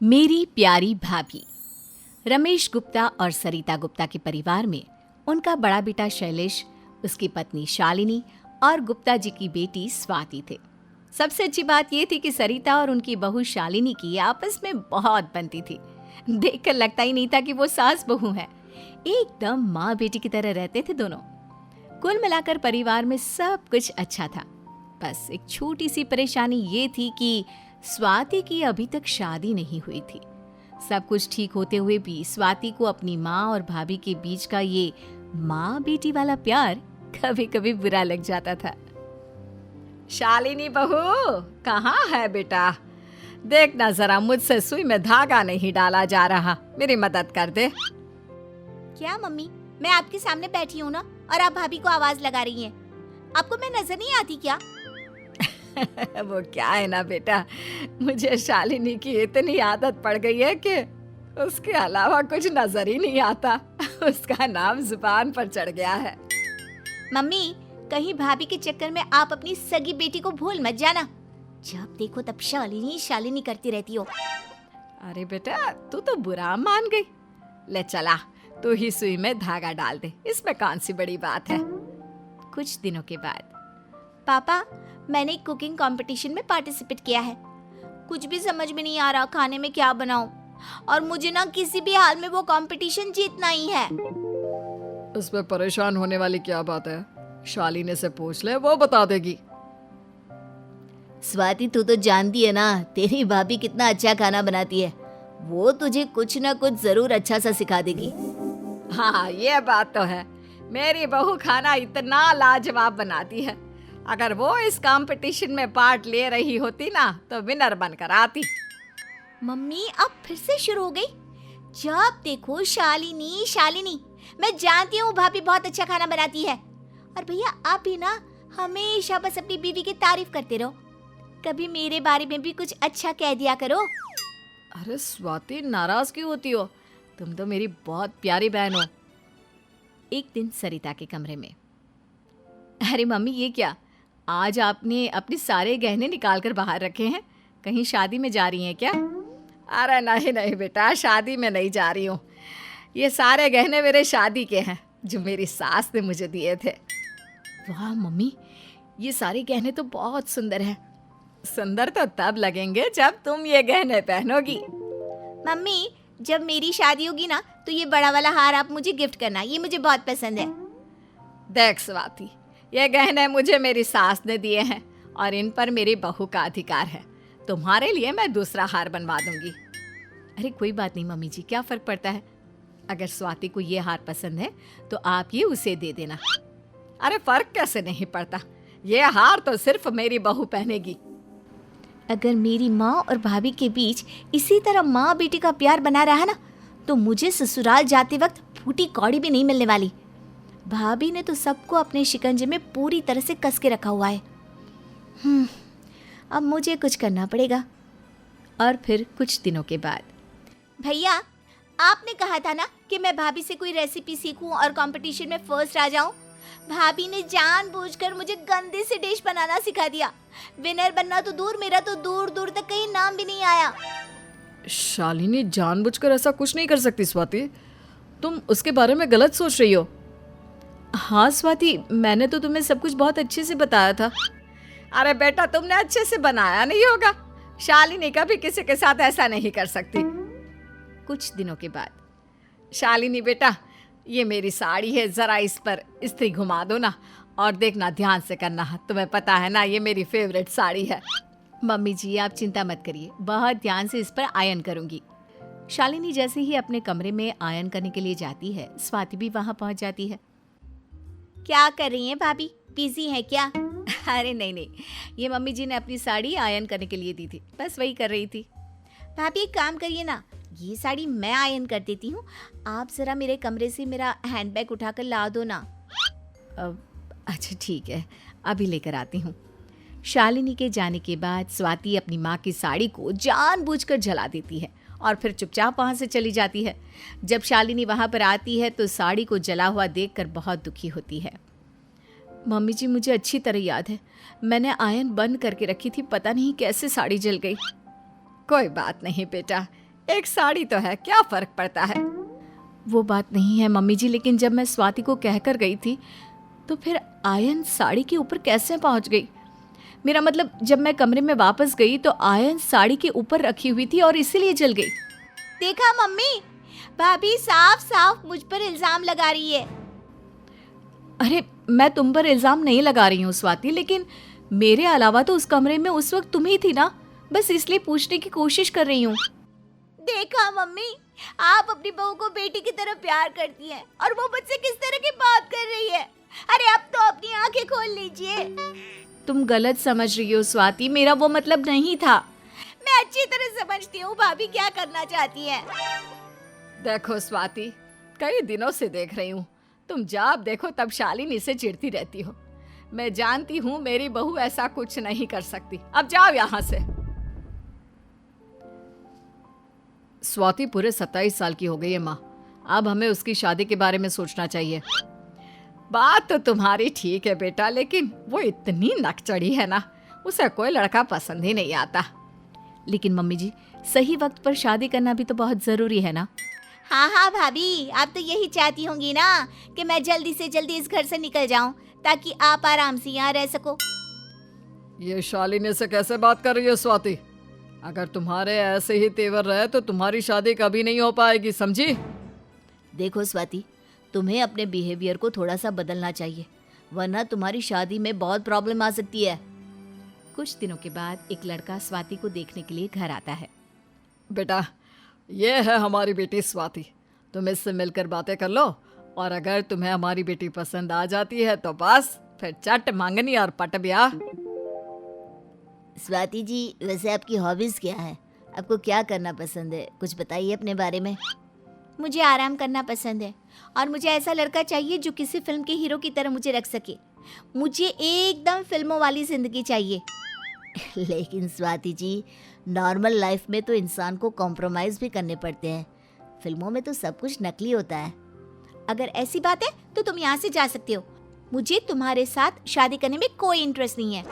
मेरी प्यारी भाभी। रमेश गुप्ता और सरिता गुप्ता के परिवार में उनका बड़ा बेटा शैलेश, उसकी पत्नी शालिनी और गुप्ता जी की बेटी स्वाति थे। सबसे अच्छी बात ये थी कि सरिता और उनकी बहू शालिनी की आपस में बहुत बनती थी। देखकर लगता ही नहीं था कि वो सास बहू हैं। एकदम माँ बेटी की तरह रहते थे दोनों। कुल मिलाकर परिवार में सब कुछ अच्छा था। बस एक छोटी सी परेशानी ये थी कि स्वाति की अभी तक शादी नहीं हुई थी। सब कुछ ठीक होते हुए भी स्वाति को अपनी माँ और भाभी के बीच का ये माँ बेटी वाला प्यार कभी कभी बुरा लग जाता था। शालिनी बहू, कहाँ है बेटा? देखना जरा, मुझसे सुई में धागा नहीं डाला जा रहा, मेरी मदद कर दे। क्या मम्मी, मैं आपके सामने बैठी हूँ ना, और आप भाभी को आवाज लगा रही हैं। आपको मैं नजर नहीं आती क्या? वो क्या है ना बेटा, मुझे शालिनी की इतनी आदत पड़ गई है कि उसके अलावा कुछ नजर ही नहीं आता। उसका नाम जुबान पर चढ़ गया है। मम्मी, कहीं भाभी के चक्कर में आप अपनी सगी बेटी को भूल मत जाना। जब देखो तब शालिनी शालिनी करती रहती हो। अरे बेटा, तू तो बुरा मान गई। ले चला, तू ही सुई में धागा डाल दे, इसमें कौन सी बड़ी बात है। कुछ दिनों के बाद, पापा, मैंने एक कुकिंग कंपटीशन में पार्टिसिपेट किया है। कुछ भी समझ में नहीं आ रहा खाने में क्या बनाऊं, और मुझे ना किसी भी हाल में वो कंपटीशन जीतना ही है। इसमें परेशान होने वाली क्या बात है? शालिनी से पूछ ले, वो बता देगी। स्वाति, तू तो जानती है ना, तेरी भाभी कितना अच्छा खाना बनाती है। वो तुझे कुछ ना कुछ जरूर अच्छा सा सिखा देगी। हाँ, ये बात तो है। मेरी बहू खाना इतना लाजवाब बनाती है। अगर वो इस कंपटीशन में पार्ट ले रही होती ना, तो विनर बनकर आती। मम्मी, अब फिर से शुरू हो गई। जब देखो शालिनी शालिनी। मैं जानती हूँ भाभी बहुत अच्छा खाना बनाती है, और भैया आप भी ना हमेशा बस अपनी बीवी की तारीफ करते रहो। कभी मेरे बारे में भी कुछ अच्छा कह दिया करो। अरे स्वाति, नाराज क्यों होती हो? तुम तो मेरी बहुत प्यारी बहन हो। एक दिन सरिता के कमरे में, अरे मम्मी, ये क्या, आज आपने अपने सारे गहने निकाल कर बाहर रखे हैं? कहीं शादी में जा रही हैं क्या? अरे नहीं नहीं बेटा, शादी में नहीं जा रही हूँ। ये सारे गहने मेरे शादी के हैं, जो मेरी सास ने मुझे दिए थे। वाह मम्मी, ये सारे गहने तो बहुत सुंदर हैं। सुंदर तो तब लगेंगे जब तुम ये गहने पहनोगी। मम्मी, जब मेरी शादी होगी ना, तो ये बड़ा वाला हार आप मुझे गिफ्ट करना, ये मुझे बहुत पसंद है। देख स्वाति, ये गहने मुझे मेरी सास ने दिए हैं, और इन पर मेरी बहू का अधिकार है। तुम्हारे लिए मैं दूसरा हार बनवा दूंगी। अरे कोई बात नहीं मम्मी जी, क्या फर्क पड़ता है? अगर स्वाति को ये हार पसंद है तो आप ये उसे दे देना। अरे फर्क कैसे नहीं पड़ता, ये हार तो सिर्फ मेरी बहू पहनेगी। अगर मेरी माँ और भाभी के बीच इसी तरह माँ बेटी का प्यार बना रहा ना, तो मुझे ससुराल जाते वक्त फूटी कौड़ी भी नहीं मिलने वाली। भाभी ने तो सबको अपने शिकंजे में पूरी तरह से कस के रखा हुआ है। अब मुझे कुछ करना पड़ेगा। और फिर कुछ दिनों के बाद, भैया, आपने कहा था ना कि मैं भाभी से कोई रेसिपी सीखूं और कंपटीशन में फर्स्ट आ जाऊं। भाभी ने जानबूझकर मुझे गंदे से डिश बनाना सिखा दिया। विनर बनना तो दूर, मेरा तो दूर दूर तक कहीं नाम भी नहीं आया। शालिनी जानबूझकर ऐसा कुछ नहीं कर सकती स्वाति, तुम उसके बारे में गलत सोच रही हो। हाँ स्वाति, मैंने तो तुम्हें सब कुछ बहुत अच्छे से बताया था। अरे बेटा, तुमने अच्छे से बनाया नहीं होगा। शालिनी कभी किसी के साथ ऐसा नहीं कर सकती। कुछ दिनों के बाद, शालिनी बेटा, ये मेरी साड़ी है, जरा इस पर इस्त्री घुमा दो ना, और देखना, ध्यान से करना, तुम्हें पता है ना ये मेरी फेवरेट साड़ी है। मम्मी जी आप चिंता मत करिए, बहुत ध्यान से इस पर आयन करूंगी। शालिनी जैसे ही अपने कमरे में आयन करने के लिए जाती है, स्वाति भी वहां पहुंच जाती है। क्या कर रही हैं भाभी, बिजी हैं क्या? अरे नहीं नहीं, ये मम्मी जी ने अपनी साड़ी आयन करने के लिए दी थी, बस वही कर रही थी। भाभी एक काम करिए ना, ये साड़ी मैं आयन कर देती हूँ। आप जरा मेरे कमरे से मेरा हैंडबैग उठाकर ला दो ना। अच्छा ठीक है, अभी लेकर आती हूँ। शालिनी के जाने के बाद स्वाति अपनी माँ की साड़ी को जानबूझकर जला देती है और फिर चुपचाप वहाँ से चली जाती है। जब शालिनी वहाँ पर आती है तो साड़ी को जला हुआ देखकर बहुत दुखी होती है। मम्मी जी, मुझे अच्छी तरह याद है, मैंने आयन बंद करके रखी थी, पता नहीं कैसे साड़ी जल गई। कोई बात नहीं बेटा, एक साड़ी तो है, क्या फर्क पड़ता है। वो बात नहीं है मम्मी जी, लेकिन जब मैं स्वाति को कहकर गई थी तो फिर आयन साड़ी के ऊपर कैसे पहुंच गई? मेरा मतलब जब मैं कमरे में वापस गई तो आयन साड़ी के ऊपर रखी हुई थी और इसीलिए जल गई। देखा मम्मी, भाभी साफ साफ मुझ पर इल्जाम लगा रही है। अरे मैं तुम पर इल्जाम नहीं लगा रही हूँ स्वाति, लेकिन मेरे अलावा तो उस कमरे में उस वक्त तुम ही थी ना, बस इसलिए पूछने की कोशिश कर रही हूँ। देखा मम्मी, आप अपनी बहू को बेटी की तरह प्यार करती हैं और वो मुझसे किस तरह की बात कर रही है। अरे अब तो अपनी आंखें खोल लीजिए। तुम गलत समझ रही हो स्वाति, मेरा वो मतलब नहीं था। मैं अच्छी तरह समझती हूँ भाभी क्या करना चाहती हैं। देखो स्वाति, कई दिनों से देख रही हूँ, तुम जब देखो तब शालिनी से चिढ़ती रहती हो। मैं जानती हूँ मेरी बहू ऐसा कुछ नहीं कर सकती। अब जाओ यहाँ से। स्वाति पूरे 27 साल की हो गई है माँ, अब हमें उसकी शादी के बारे में सोचना चाहिए। बात तो तुम्हारी ठीक है बेटा, लेकिन वो इतनी नकचढ़ी है ना, उसे कोई लड़का पसंद ही नहीं आता। लेकिन मम्मी जी, सही वक्त पर शादी करना भी तो बहुत जरूरी है ना। हाँ हाँ भाभी, आप तो यही चाहती होंगी ना कि मैं जल्दी से जल्दी इस घर से निकल जाऊं ताकि आप आराम से यहाँ रह सको। ये शालिनी से कैसे बात कर रही है स्वाति? अगर तुम्हारे ऐसे ही तेवर रहे तो तुम्हारी शादी कभी नहीं हो पाएगी, समझी? देखो स्वाति, तुम्हें अपने बिहेवियर को थोड़ा सा बदलना चाहिए, वरना तुम्हारी शादी में बहुत प्रॉब्लम आ सकती है। कुछ दिनों के बाद एक लड़का स्वाति को देखने के लिए घर आता है। बेटा, ये है हमारी बेटी स्वाति, तुम इससे मिलकर बातें कर लो, और अगर तुम्हें हमारी बेटी पसंद आ जाती है तो बस फिर चट मांगनी और पट ब्याह। स्वाति जी, वैसे आपकी हॉबीज क्या है? आपको क्या करना पसंद है? कुछ बताइए अपने बारे में। मुझे आराम करना पसंद है और मुझे ऐसा लड़का चाहिए जो किसी फिल्म के हीरो की तरह मुझे रख सके। मुझे एकदम फिल्मों वाली जिंदगी चाहिए। लेकिन स्वाति जी, नॉर्मल लाइफ में तो इंसान को कॉम्प्रोमाइज़ भी करने पड़ते हैं, फिल्मों में तो सब कुछ नकली होता है। अगर ऐसी बात है तो तुम यहाँ से जा सकते हो। मुझे तुम्हारे साथ शादी करने में कोई इंटरेस्ट नहीं है।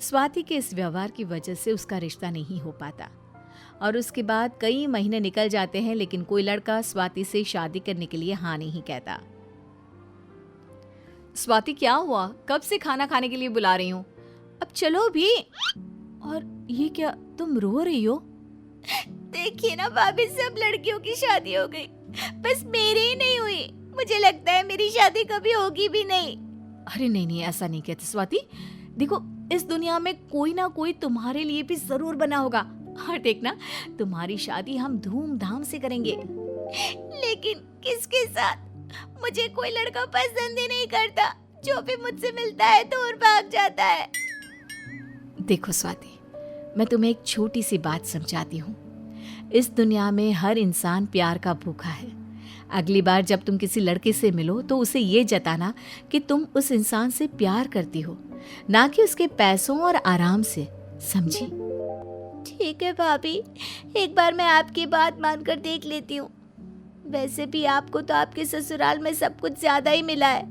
स्वाति के इस व्यवहार की वजह से उसका रिश्ता नहीं हो पाता और उसके बाद कई महीने निकल जाते हैं, लेकिन कोई लड़का स्वाति से शादी करने के लिए हाँ नहीं कहता। स्वाति, क्या हुआ? कब से खाना खाने के लिए बुला रही हूँ, अब चलो भी। और ये क्या, तुम रो रही हो? देखिए ना भाभी, सब लड़कियों की शादी हो गई, बस मेरी ही नहीं हुई। मुझे लगता है मेरी शादी कभी होगी भी नहीं। अरे नहीं नहीं, ऐसा नहीं कहते स्वाति। देखो, इस दुनिया में कोई ना कोई तुम्हारे लिए भी जरूर बना होगा, और देखना तुम्हारी शादी हम धूमधाम से करेंगे। लेकिन किसके साथ? मुझे कोई लड़का पसंद ही नहीं करता, जो भी मुझसे मिलता है दूर भाग जाता है। देखो स्वाति, मैं तुम्हें एक छोटी सी बात समझाती हूँ। इस दुनिया में हर इंसान प्यार का भूखा है। अगली बार जब तुम किसी लड़के से मिलो तो उसे ये जताना कि तुम उस इंसान से प्यार करती हो, ना कि उसके पैसों और आराम से, समझी? ठीक है भाभी, एक बार मैं आपकी बात मानकर देख लेती हूँ। वैसे भी आपको तो आपके ससुराल में सब कुछ ज्यादा ही मिला है,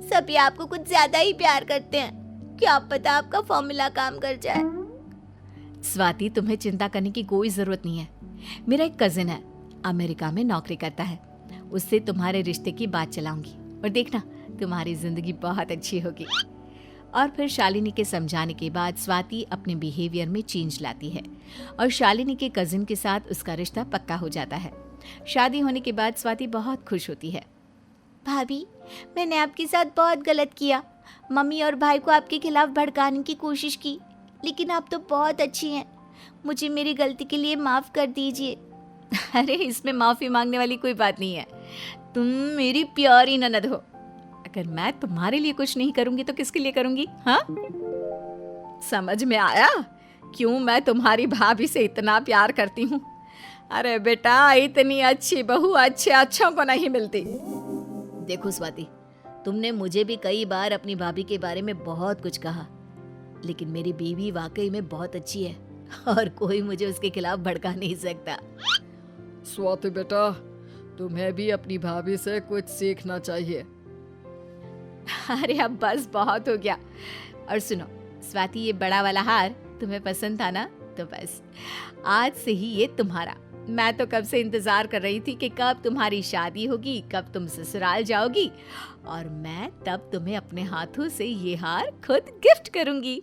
सभी आपको कुछ ज्यादा ही प्यार करते हैं। क्या पता आपका फॉर्मूला काम कर जाए। स्वाति, तुम्हें चिंता करने की कोई जरूरत नहीं है। मेरा एक कजिन है, अमेरिका में नौकरी करता है, उससे तुम्हारे रिश्ते की बात चलाऊंगी और देखना तुम्हारी जिंदगी बहुत अच्छी होगी। और फिर शालिनी के समझाने के बाद स्वाति अपने बिहेवियर में चेंज लाती है और शालिनी के कजिन के साथ उसका रिश्ता पक्का हो जाता है। शादी होने के बाद स्वाति बहुत खुश होती है। भाभी, मैंने आपके साथ बहुत गलत किया। मम्मी और भाई को आपके खिलाफ भड़काने की कोशिश की, लेकिन आप तो बहुत अच्छी हैं। मुझे मेरी गलती के लिए माफ कर दीजिए। अरे, इसमें माफी मांगने वाली कोई बात नहीं है। तुम मेरी प्यारी ननद हो। अगर मैं तुम्हारे लिए कुछ नहीं करूंगी तो किसके लिए करूंगी? हाँ, समझ में आया क्यों मैं तुम्हारी भाभी से इतना प्यार करती हूँ। अरे बेटा, इतनी अच्छी बहू अच्छे अच्छों को नहीं मिलती। देखो स्वाति, तुमने मुझे भी कई बार अपनी भाभी के बारे में बहुत कुछ कहा, लेकिन मेरी बीवी वाकई में बहुत अच्छी है और कोई मुझे उसके खिलाफ भड़का नहीं सकता। स्वाति बेटा, तुम्हें भी अपनी भाभी से कुछ सीखना चाहिए। अरे अब बस बहुत हो गया। और सुनो स्वाति, ये बड़ा वाला हार तुम्हें पसंद था ना? तो बस आज से ही ये तुम्हारा। मैं तो कब से इंतजार कर रही थी कि कब तुम्हारी शादी होगी, कब तुम ससुराल जाओगी और मैं तब तुम्हें अपने हाथों से ये हार खुद गिफ्ट करूंगी।